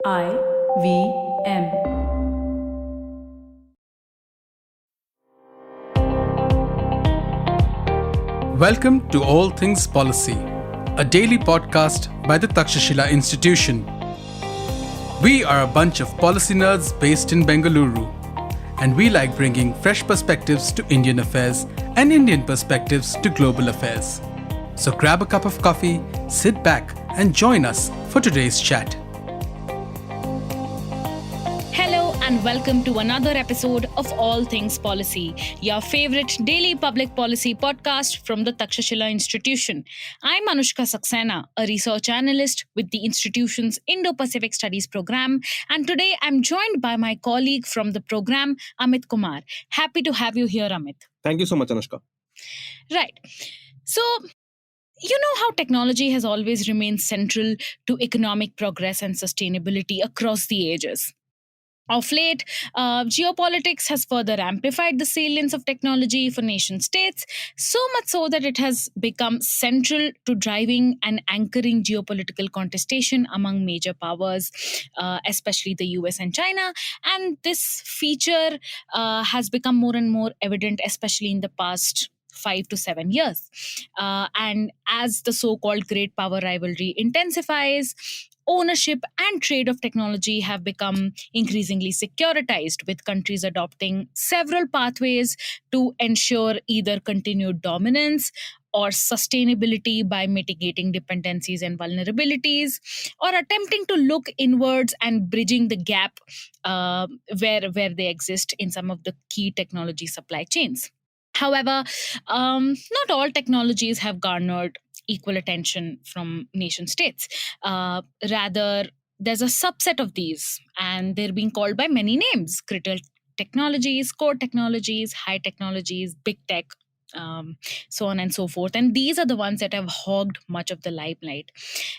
IVM. Welcome to All Things Policy, a daily podcast by the Takshashila Institution. We are a bunch of policy nerds based in Bengaluru, and we like bringing fresh perspectives to Indian affairs and Indian perspectives to global affairs. So grab a cup of coffee, sit back, and join us for today's chat. Hello and welcome to another episode of All Things Policy, your favorite daily public policy podcast from the Takshashila Institution. I'm Anushka Saxena, a research analyst with the institution's Indo-Pacific Studies program, and today I'm joined by my colleague from the program, Amit Kumar. Happy to have you here, Amit. Thank you so much, Anushka. Right. So, you know how technology has always remained central to economic progress and sustainability across the ages. Of late, geopolitics has further amplified the salience of technology for nation states, so much so that it has become central to driving and anchoring geopolitical contestation among major powers, especially the US and China. And this feature has become more and more evident, especially in the past 5 to 7 years. And as the so called great power rivalry intensifies, ownership and trade of technology have become increasingly securitized, with countries adopting several pathways to ensure either continued dominance or sustainability by mitigating dependencies and vulnerabilities, or attempting to look inwards and bridging the gap where they exist in some of the key technology supply chains. However, not all technologies have garnered equal attention from nation states. Rather, there's a subset of these, and they're being called by many names: critical technologies, core technologies, high technologies, big tech. So on and so forth. And these are the ones that have hogged much of the limelight.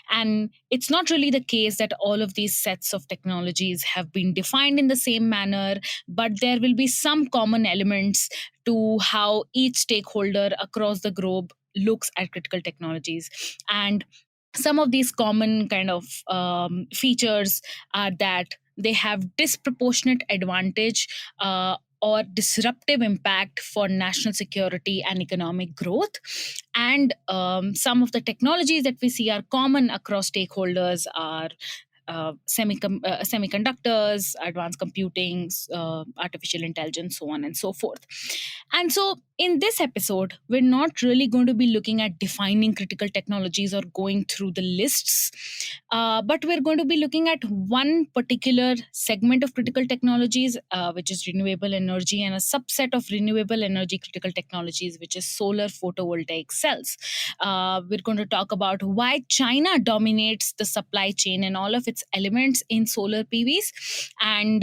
And it's not really the case that all of these sets of technologies have been defined in the same manner, but there will be some common elements to how each stakeholder across the globe looks at critical technologies. And some of these common kind of features are that they have disproportionate advantage or disruptive impact for national security and economic growth. And some of the technologies that we see are common across stakeholders are semiconductors, advanced computing, artificial intelligence, so on and so forth. And so, in this episode, we're not really going to be looking at defining critical technologies or going through the lists, but we're going to be looking at one particular segment of critical technologies, which is renewable energy, and a subset of renewable energy critical technologies, which is solar photovoltaic cells. We're going to talk about why China dominates the supply chain and all of its elements in solar PVs, and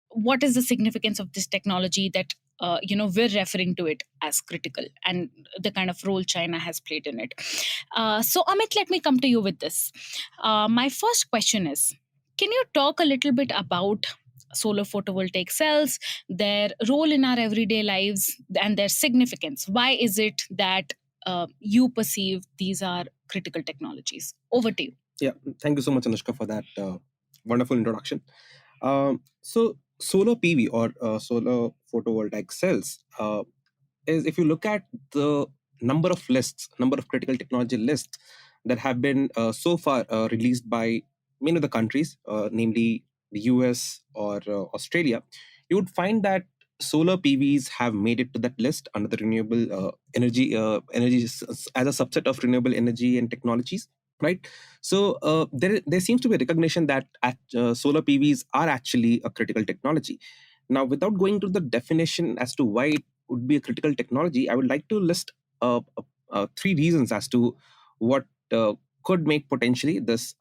what is the significance of this technology that we're referring to it as critical, and the kind of role China has played in it. So, Amit, let me come to you with this. My first question is, can you talk a little bit about solar photovoltaic cells, their role in our everyday lives, and their significance? Why is it that you perceive these are critical technologies? Over to you. Yeah, thank you so much, Anushka, for that wonderful introduction. So, solar PV or solar photovoltaic cells is, if you look at the number of critical technology lists that have been so far released by many of the countries, namely the US or Australia, you would find that solar PVs have made it to that list under the renewable as a subset of renewable energy and technologies, right? So there seems to be a recognition that solar PVs are actually a critical technology. Now, without going to the definition as to why it would be a critical technology, I would like to list three reasons as to what could make potentially this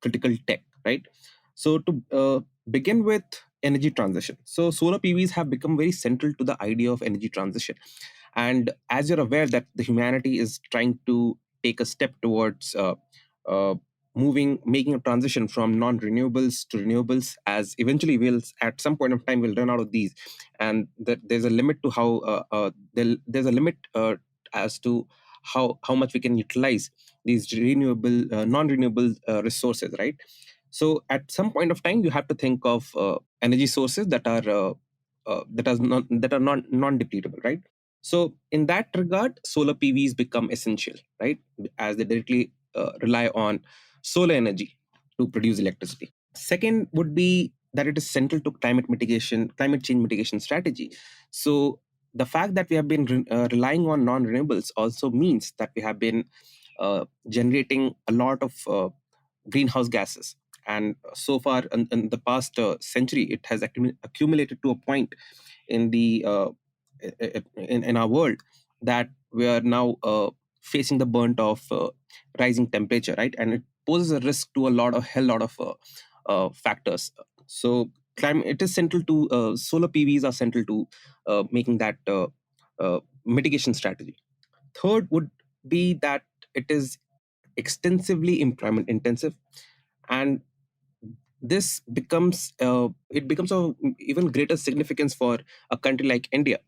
critical tech, right? So to begin with, energy transition. So solar PVs have become very central to the idea of energy transition. And as you're aware that the humanity is trying to take a step towards making a transition from non-renewables to renewables, as eventually at some point of time we'll run out of these, and there's a limit to how there's a limit as to how much we can utilize these renewable non-renewable resources, right? So at some point of time, you have to think of energy sources that are not non-depletable, right? So in that regard, solar PVs become essential, right? As they directly rely on solar energy to produce electricity. Second would be that it is central to climate change mitigation strategy. So the fact that we have been relying on non-renewables also means that we have been generating a lot of greenhouse gases. And so far in the past century, it has accumulated to a point in the in our world that we are now facing the burnt of rising temperature, right? And it poses a risk to a hell lot of factors. So climate it is central to solar PVs are central to making that mitigation strategy. Third would be that it is extensively employment intensive, and this becomes it becomes of even greater significance for a country like India,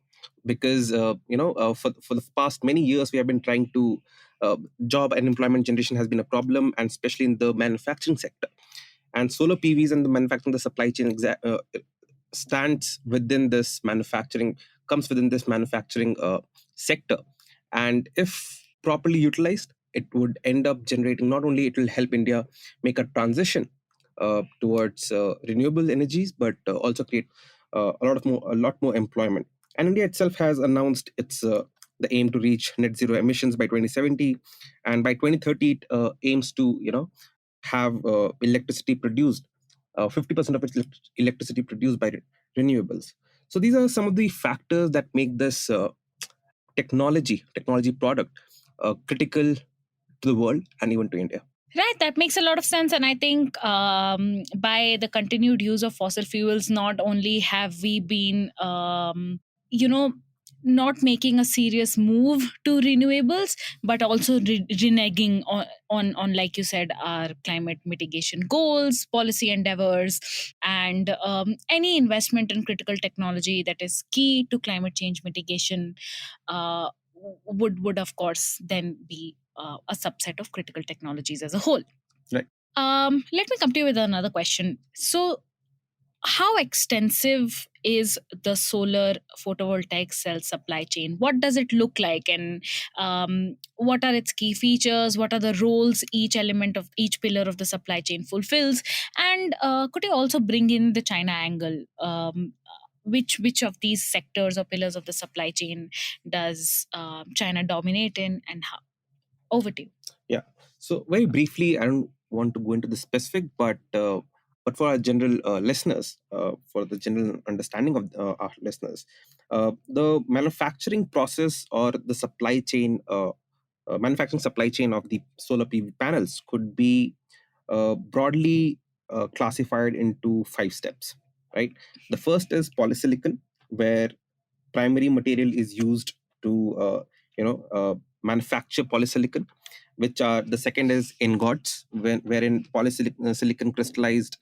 because for the past many years we have been trying to job and employment generation has been a problem, and especially in the manufacturing sector. And solar PVs and the manufacturing, the supply chain stands within this manufacturing comes within this manufacturing sector. And if properly utilized, it would end up generating, not only it will help India make a transition towards renewable energies, but also create a lot more employment. And India itself has announced its the aim to reach net zero emissions by 2070, and by 2030 it aims to have electricity produced 50% of its electricity produced by renewables. So these are some of the factors that make this technology product critical to the world and even to India. Right, that makes a lot of sense. And I think by the continued use of fossil fuels, not only have we been, you know, not making a serious move to renewables, but also reneging on, like you said, our climate mitigation goals, policy endeavors, and any investment in critical technology that is key to climate change mitigation uh, would of course then be a subset of critical technologies as a whole. Right. Let me come to you with another question. So, how extensive is the solar photovoltaic cell supply chain? What does it look like, and what are its key features? What are the roles each element of each pillar of the supply chain fulfills? And could you also bring in the China angle? Which of these sectors or pillars of the supply chain does China dominate in, and how? Over to you. Yeah. So very briefly, I don't want to go into the specific, but for our general listeners, for the general understanding of our listeners, the manufacturing process or the manufacturing supply chain of the solar PV panels could be broadly classified into 5 steps. Right. The first is polysilicon, where primary material is used to manufacture polysilicon, which are the second is ingots, wherein polysilicon silicon crystallized,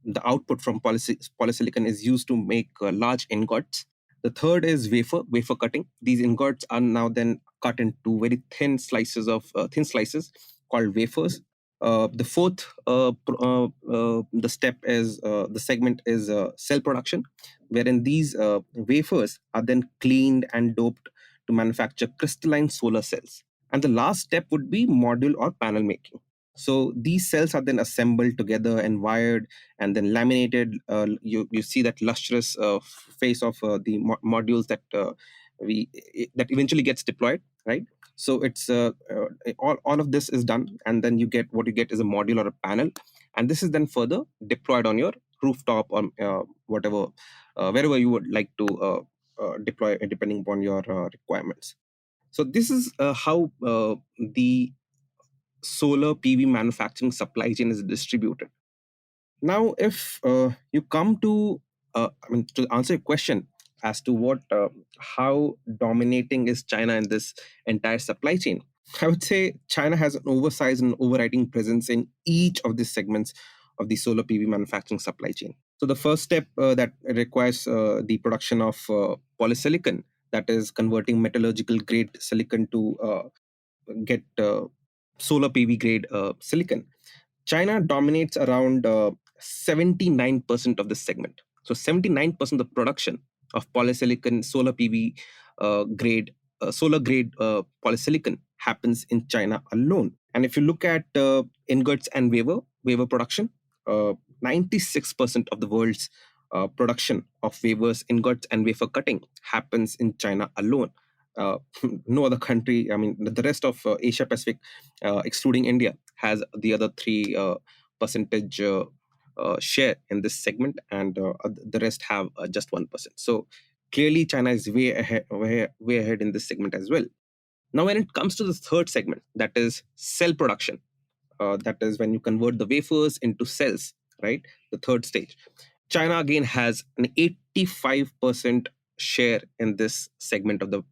the output from polysilicon is used to make large ingots. The third is wafer cutting. These ingots are now then cut into very thin slices called wafers. The fourth the step is the segment is cell production, wherein these wafers are then cleaned and doped to manufacture crystalline solar cells. And the last step would be module or panel making. So these cells are then assembled together and wired and then laminated. You see that lustrous face of the modules that that eventually gets deployed, right? So it's all of this is done, and then what you get is a module or a panel, and this is then further deployed on your rooftop or whatever wherever you would like to deploy depending upon your requirements. So this is how the solar PV manufacturing supply chain is distributed. Now, if you come to, to answer your question as to how dominating is China in this entire supply chain, I would say China has an oversized and overriding presence in each of the segments of the solar PV manufacturing supply chain. So the first step that requires the production of polysilicon, that is converting metallurgical grade silicon to get solar PV grade silicon. China dominates around 79% of this segment. So 79% of the production of polysilicon solar PV grade solar grade polysilicon happens in China alone. And if you look at ingots and wafer production, 96% of the world's production of wafers, ingots, and wafer cutting happens in China alone. Uh, no other country, I mean, the rest of Asia Pacific, excluding India, has the other three percentage share in this segment, and the rest have just 1%. So clearly, China is way ahead in this segment as well. Now, when it comes to the third segment, that is cell production, that is when you convert the wafers into cells, right? The third stage. China again has an 85% share in this segment of the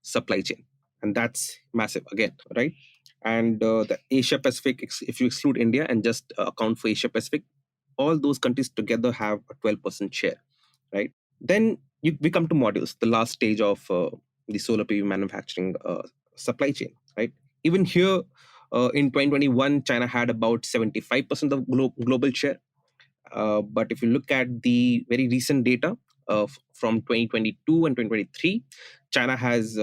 supply chain, and that's massive again, right? And the Asia Pacific, if you exclude India and just account for Asia Pacific, all those countries together have a 12% share, right? Then we come to modules, the last stage of the solar PV manufacturing supply chain, right? Even here, in 2021, China had about 75% of global share. But if you look at the very recent data from 2022 and 2023, China has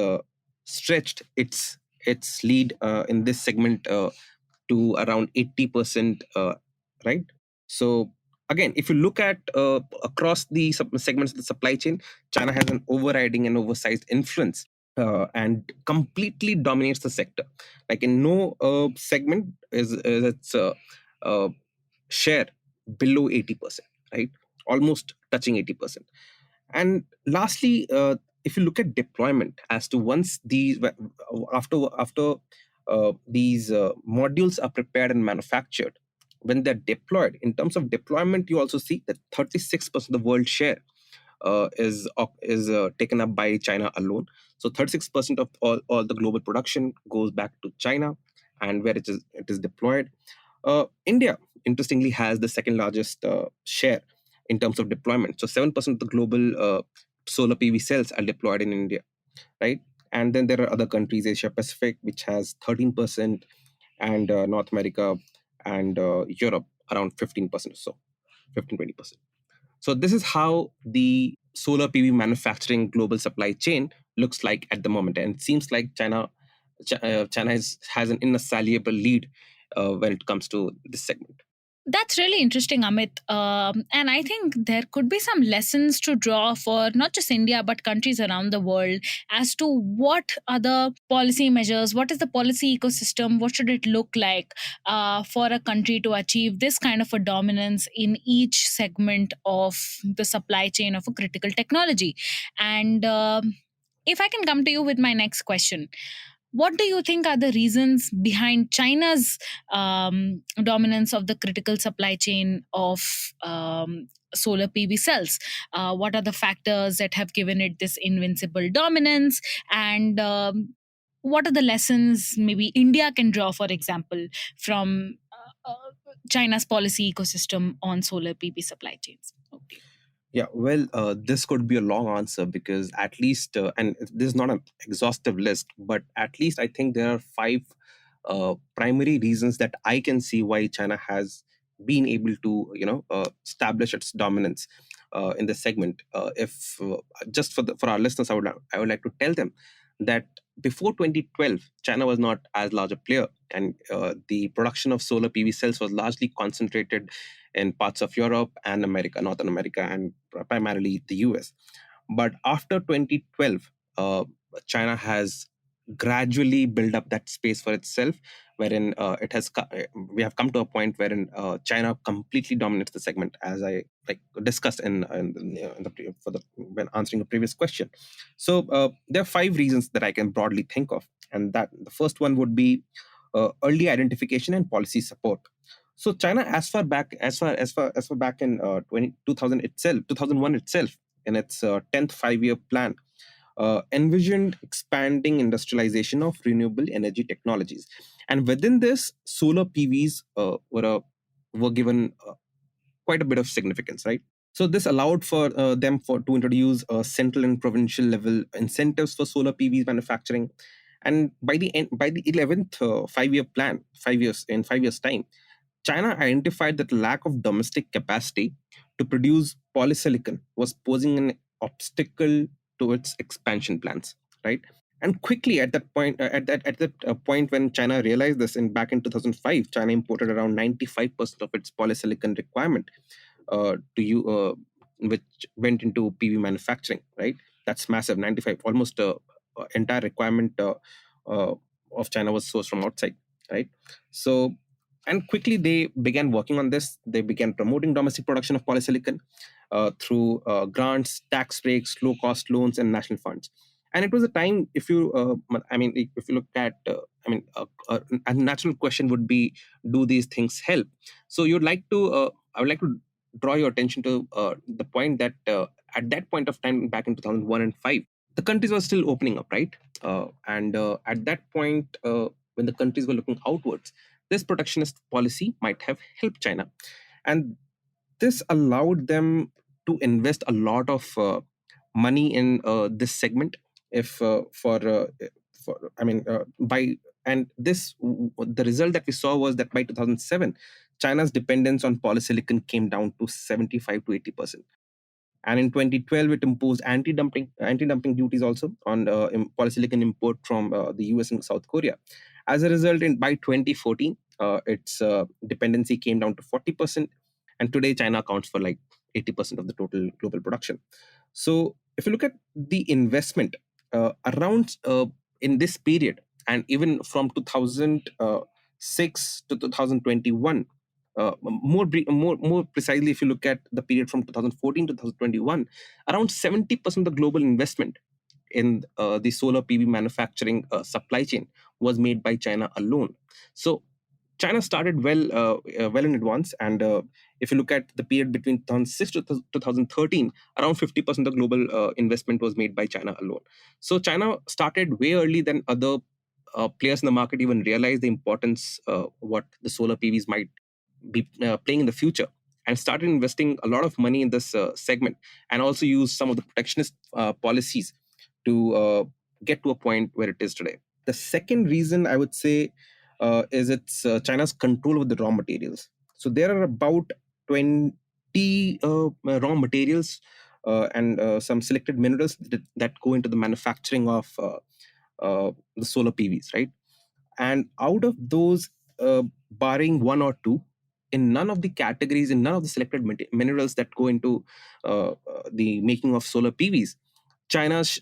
stretched its lead in this segment to around 80%, right? So again, if you look at across the segments of the supply chain, China has an overriding and oversized influence, and completely dominates the sector. Like in no segment is its uh, share below 80%, right? Almost touching 80%. And lastly, if you look at deployment, as to once these after these modules are prepared and manufactured, when they're deployed, in terms of deployment, you also see that 36% of the world share is taken up by China alone. So 36% of all the global production goes back to China, and where it is deployed. India, interestingly, has the second largest share in terms of deployment. So 7% of the global solar PV cells are deployed in India, right? And then there are other countries, Asia Pacific, which has 13%, and North America and Europe around 15% or so, 15-20%. So this is how the solar PV manufacturing global supply chain looks like at the moment, and it seems like China has an inassailable lead when it comes to this segment. That's really interesting, Amit. And I think there could be some lessons to draw for not just India, but countries around the world as to what are the policy measures, what is the policy ecosystem, what should it look like for a country to achieve this kind of a dominance in each segment of the supply chain of a critical technology. And if I can come to you with my next question, what do you think are the reasons behind China's dominance of the critical supply chain of solar PV cells? What are the factors that have given it this invincible dominance? And what are the lessons maybe India can draw, for example, from China's policy ecosystem on solar PV supply chains? Okay. Yeah, well, this could be a long answer because at least, and this is not an exhaustive list, but at least I think there are five primary reasons that I can see why China has been able to, establish its dominance in this segment. If just for our listeners, I would like to tell them that before 2012, China was not as large a player, and the production of solar PV cells was largely concentrated in parts of Europe and America, Northern America, and primarily the US. But after 2012, China has gradually built up that space for itself, wherein we have come to a point wherein China completely dominates the segment, as I discussed when answering a previous question. So there are five reasons that I can broadly think of, and that the first one would be early identification and policy support. So China, as far back in 2001 itself, in its 10th five-year plan, envisioned expanding industrialization of renewable energy technologies, and within this, solar PVs were given quite a bit of significance, right? So this allowed for them to introduce central and provincial level incentives for solar PVs manufacturing, and by the 11th 5-year plan, 5 years time, China identified that the lack of domestic capacity to produce polysilicon was posing an obstacle to its expansion plans, right? And quickly at that point, point when China realized this, in back in 2005, China imported around 95% of its polysilicon requirement to you, which went into PV manufacturing, right? That's massive, 95, almost entire requirement uh, of China was sourced from outside, right? So, and quickly they began working on this. They began promoting domestic production of polysilicon through grants, tax breaks, low cost loans, and national funds. And it was a time, if you, if you look at, a natural question would be, do these things help? So you'd like to, I would like to draw your attention to the point that at that point of time, back in 2001 and 5, the countries were still opening up, right? And at that point, when the countries were looking outwards, this protectionist policy might have helped China. And this allowed them to invest a lot of money in this segment. If for I mean by and this The result that we saw was that by 2007, China's dependence on polysilicon came down to 75 to 80%. And in 2012, it imposed anti-dumping duties also on polysilicon import from the US and South Korea. As a result, by 2014, its dependency came down to 40%, and today China accounts for like 80% of the total global production. So if you look at the investment around in this period, and even from 2006 to 2021, more precisely, if you look at the period from 2014 to 2021, around 70% of the global investment in the solar PV manufacturing supply chain was made by China alone. So China started well in advance, and if you look at the period between 2006 to 2013, around 50% of global investment was made by China alone. So China started way early than other players in the market even realized the importance what the solar PVs might be playing in the future, and started investing a lot of money in this segment, and also use some of the protectionist policies to get to a point where it is today. The second reason I would say is it's China's control of the raw materials. So there are about 20 raw materials and some selected minerals that go into the manufacturing of the solar PVs, right? And out of those, barring one or two, in none of the categories, in none of the selected minerals that go into the making of solar PVs, China's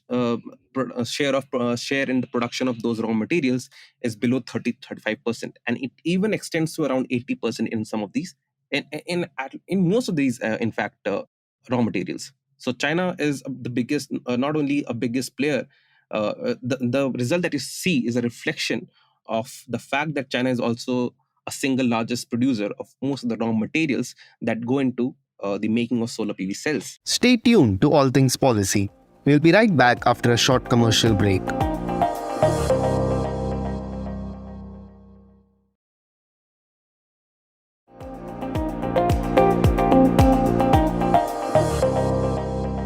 share in the production of those raw materials is below 30-35%, and it even extends to around 80% in some of these, in most of these, in fact, raw materials. So China is the biggest, not only a biggest player. The result that you see is a reflection of the fact that China is also a single largest producer of most of the raw materials that go into the making of solar PV cells. Stay tuned to All Things Policy. We'll be right back after a short commercial break.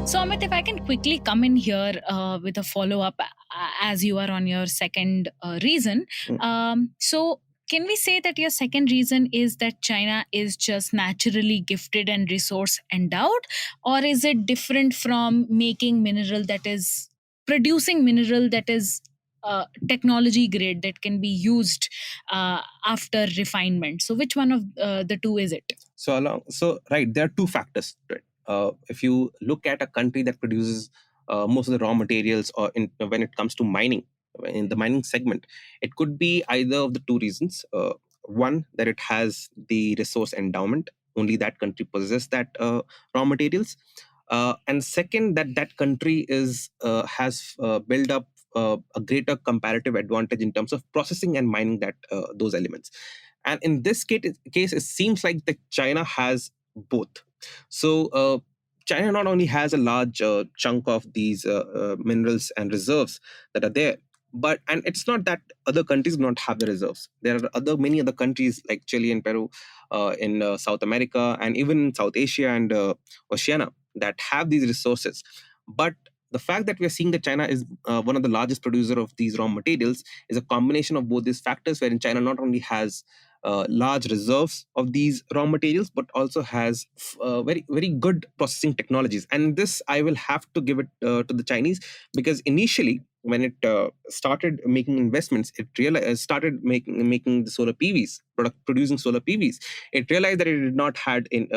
So, Amit, if I can quickly come in here with a follow up as you are on your second reason. So, can we say that your second reason is that China is just naturally gifted and resource endowed, or is it different from making mineral that is producing mineral that is technology grade that can be used after refinement? So, which one of the two is it? So right, there are two factors to it. If you look at a country that produces most of the raw materials, or when it comes to mining, in the mining segment, it could be either of the two reasons. One, that it has the resource endowment, only that country possesses that raw materials, and second, that that country has built up a greater comparative advantage in terms of processing and mining those elements. And in this case, it seems like that China has both. So China not only has a large chunk of these minerals and reserves that are there, and it's not that other countries do not have the reserves. There are many other countries like Chile and Peru in South America, and even South Asia and Oceania, that have these resources. But the fact that we are seeing that China is one of the largest producer of these raw materials is a combination of both these factors, wherein China not only has large reserves of these raw materials, but also has very very good processing technologies. And this I will have to give it to the Chinese, because initially when it started making investments, it started making the solar PVs, producing solar PVs. It realized that it did not had in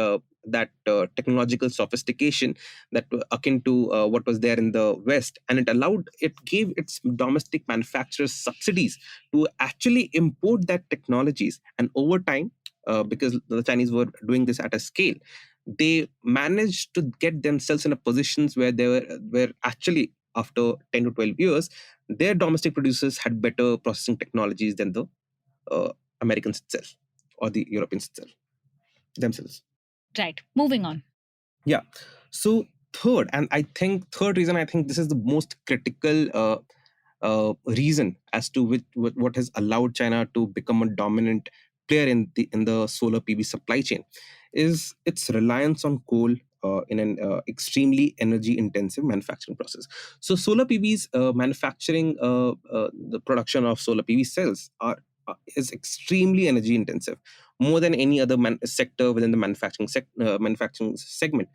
that technological sophistication that akin to what was there in the West, and it gave its domestic manufacturers subsidies to actually import that technologies. And over time, because the Chinese were doing this at a scale, they managed to get themselves in a positions where they were actually, after 10 to 12 years, their domestic producers had better processing technologies than the uh, Americans itself, or the Europeans itself themselves. Right. Moving on. Yeah. So third reason, I think this is the most critical reason as to what has allowed China to become a dominant player in the solar PV supply chain, is its reliance on coal in an extremely energy intensive manufacturing process. So solar PVs manufacturing, the production of solar PV cells is extremely energy intensive, more than any other sector within the manufacturing segment.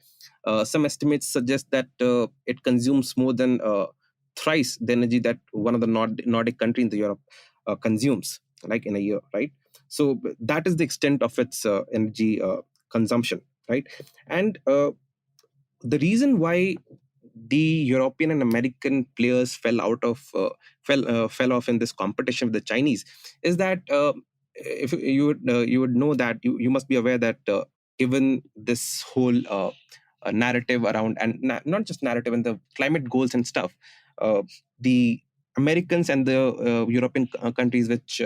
Some estimates suggest that it consumes more than thrice the energy that one of the Nordic country in the Europe consumes, like in a year, right? So that is the extent of its energy consumption, right? And the reason why the European and American players fell off in this competition with the Chinese is that, if you would know that, you must be aware that, given this whole narrative around, and not just narrative, and the climate goals and stuff, the Americans and the European countries, which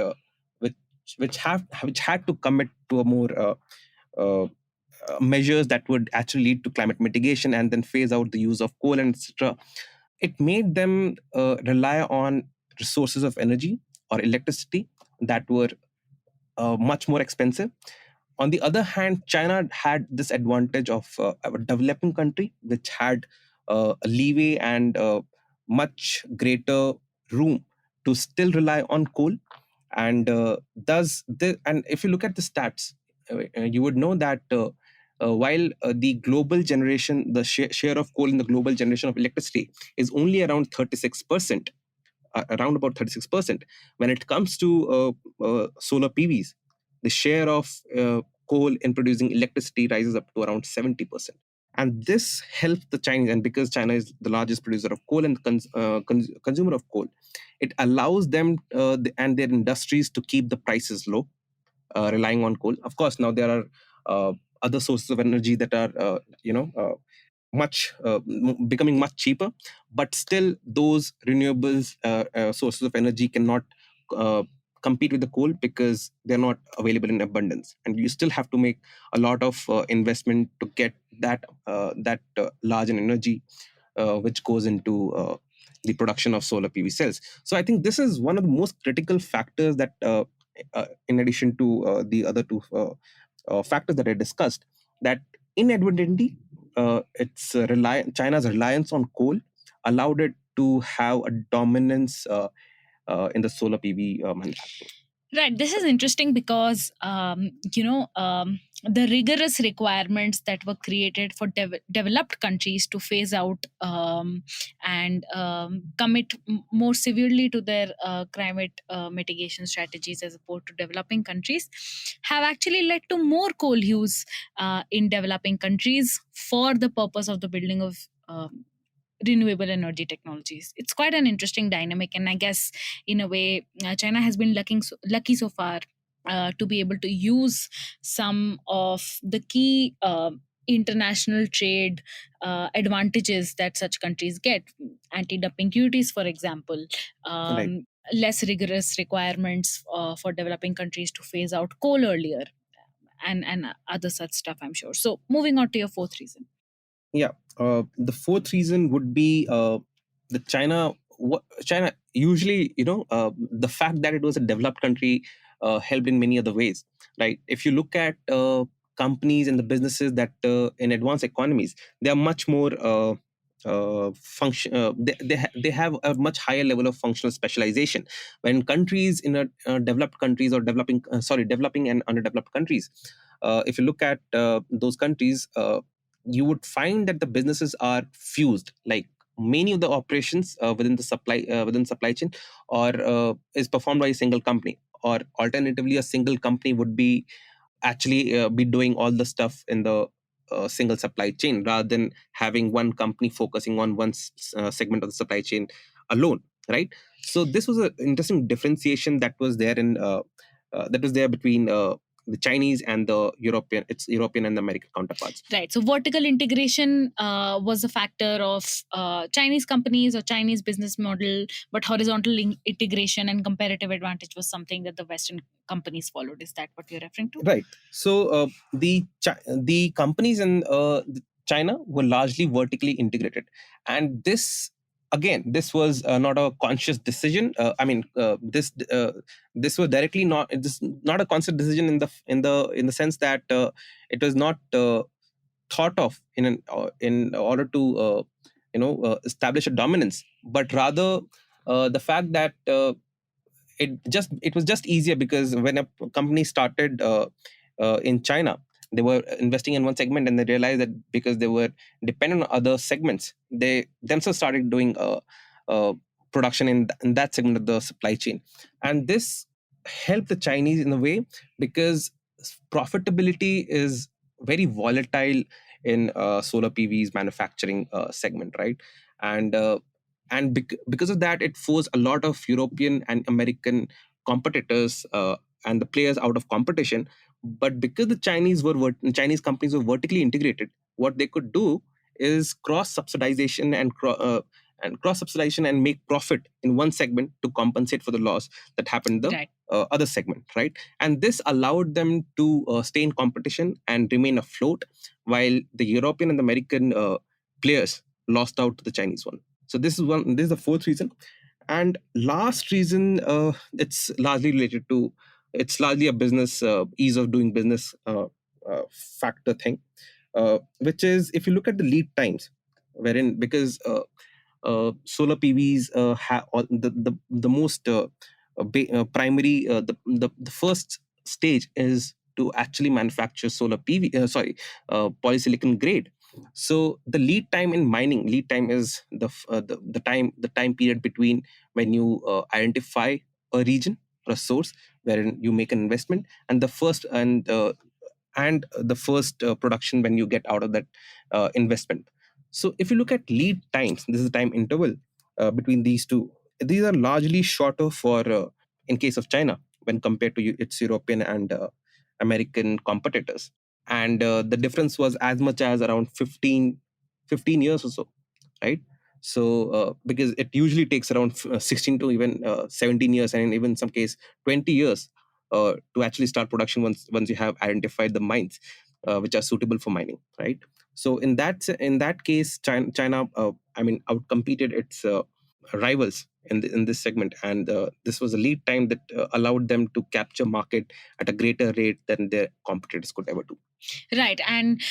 which had to commit to a more uh, measures that would actually lead to climate mitigation and then phase out the use of coal and etc. It made them rely on resources of energy or electricity that were much more expensive. On the other hand, China had this advantage of a developing country which had a leeway and much greater room to still rely on coal. And and if you look at the stats, you would know that while the global generation, the share of coal in the global generation of electricity is only around 36%, around about 36%. When it comes to solar PVs, the share of coal in producing electricity rises up to around 70%. And this helps the Chinese, and because China is the largest producer of coal and consumer of coal, it allows them and their industries to keep the prices low, relying on coal. Of course, now there are other sources of energy that are, becoming much cheaper, but still those renewables sources of energy cannot uh, compete with the coal because they're not available in abundance, and you still have to make a lot of investment to get that large an energy which goes into the production of solar PV cells. So I think this is one of the most critical factors that, in addition to the other two factors that I discussed, that inadvertently, China's reliance on coal allowed it to have a dominance in the solar PV manufacturing. Right. This is interesting because, the rigorous requirements that were created for developed countries to phase out and commit more severely to their climate mitigation strategies as opposed to developing countries have actually led to more coal use in developing countries for the purpose of the building of renewable energy technologies. It's quite an interesting dynamic, and I guess in a way, China has been lucky so far to be able to use some of the key international trade advantages that such countries get. Anti-dumping duties, for example, Right. less rigorous requirements for developing countries to phase out coal earlier, and other such stuff, I'm sure. So, moving on to your fourth reason. Yeah. The fourth reason would be the China usually, the fact that it was a developed country helped in many other ways, right? If you look at companies and the businesses that in advanced economies, they are much more function. They have a much higher level of functional specialization. When countries in a developed countries or developing and underdeveloped countries, if you look at those countries, you would find that the businesses are fused. Like many of the operations within supply chain or is performed by a single company, or alternatively a single company would be doing all the stuff in the single supply chain, rather than having one company focusing on one segment of the supply chain alone, right? So this was an interesting differentiation that was there between the Chinese and the European and the American counterparts. Right. So vertical integration was a factor of Chinese companies or Chinese business model, but horizontal integration and comparative advantage was something that the Western companies followed. Is that what you're referring to? Right. So the companies in China were largely vertically integrated, and this was not a conscious decision. This was directly not this not a conscious decision in the sense that it was not thought of in order to establish a dominance, but rather the fact that it was just easier, because when a company started in China, they were investing in one segment, and they realized that because they were dependent on other segments, they themselves started doing production in that segment of the supply chain. And this helped the Chinese in a way, because profitability is very volatile in solar PVs manufacturing segment, right? And because of that, it forced a lot of European and American competitors and the players out of competition. But because the Chinese companies were vertically integrated, what they could do is cross subsidization and cross subsidization and make profit in one segment to compensate for the loss that happened in the Right. other segment, right? And this allowed them to stay in competition and remain afloat, while the European and the American players lost out to the Chinese one. So this is the fourth reason. And last reason, it's largely a business ease of doing business factor thing, which is, if you look at the lead times, wherein because solar PVs have the most primary the first stage is to actually manufacture solar PV polysilicon grade. So the lead time is the time period between when you identify a region or a source wherein you make an investment, and the first production when you get out of that investment. So if you look at lead times, this is the time interval between these two. These are largely shorter for in case of China when compared to its European and American competitors. And the difference was as much as around 15 years or so, right? So because it usually takes around 16 to even 17 years, and in even some case 20 years to actually start production once you have identified the mines which are suitable for mining, right? So in that case, China outcompeted its rivals in this segment, and this was a lead time that allowed them to capture market at a greater rate than their competitors could ever do. Right. And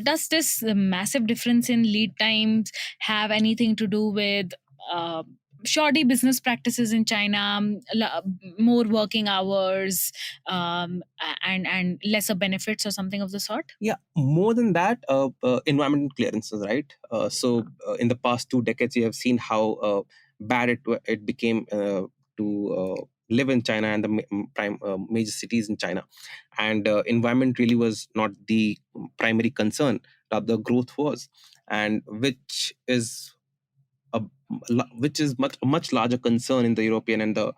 does this massive difference in lead times have anything to do with uh, shoddy business practices in China, more working hours, and lesser benefits or something of the sort? Yeah, more than that, environmental clearances, right? In the past 2 decades, you have seen how bad it became to live in China and the major cities in China, and environment really was not the primary concern. Rather, growth was, and which is much larger concern in the European and the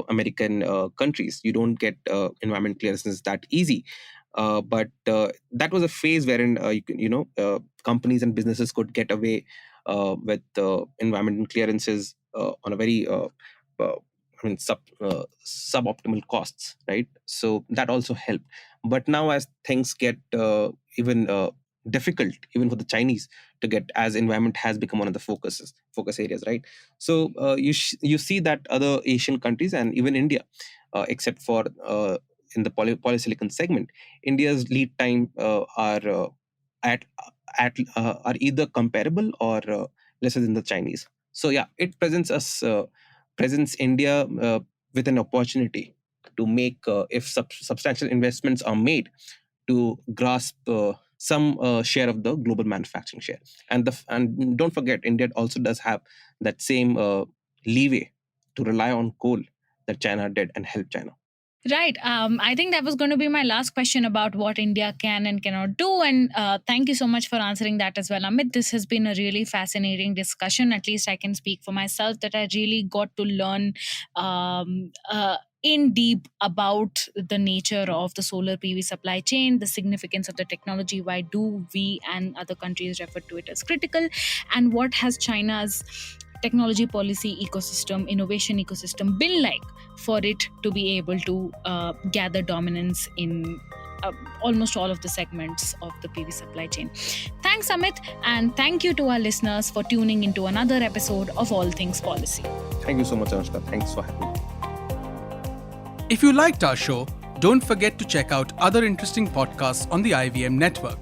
American countries. You don't get environment clearances that easy. But that was a phase wherein companies and businesses could get away with environmental clearances on a very suboptimal costs, right? So that also helped. But now, as things get even difficult, even for the Chinese to get, as environment has become one of the focus areas, right? So you see that other Asian countries and even India, except for in the polysilicon segment, India's lead time are at are either comparable or lesser than the Chinese. So yeah, it presents India with an opportunity to make, if substantial investments are made, to grasp some share of the global manufacturing share. And don't forget, India also does have that same leeway to rely on coal that China did and help China. Right. I think that was going to be my last question about what India can and cannot do. And thank you so much for answering that as well, Amit. This has been a really fascinating discussion. At least I can speak for myself that I really got to learn in deep about the nature of the solar PV supply chain, the significance of the technology, why do we and other countries refer to it as critical, and what has China's technology policy ecosystem, innovation ecosystem been like for it to be able to gather dominance in almost all of the segments of the PV supply chain. Thanks, Amit, and thank you to our listeners for tuning into another episode of All Things Policy. Thank you so much, Anushka. Thanks for having me. If you liked our show, don't forget to check out other interesting podcasts on the IVM network.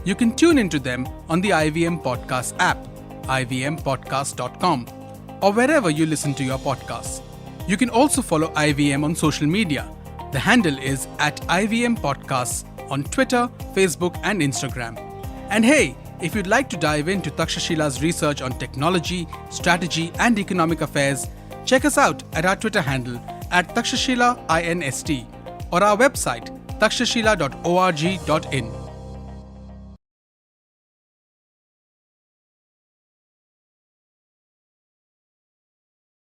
You can tune into them on the IVM Podcast app, ivmpodcast.com, or wherever you listen to your podcasts. You can also follow IVM on social media. The handle is @IVM Podcasts on Twitter, Facebook, and Instagram. And hey, if you'd like to dive into Takshashila's research on technology, strategy, and economic affairs, check us out at our Twitter handle @TakshashilaINST or our website takshashila.org.in.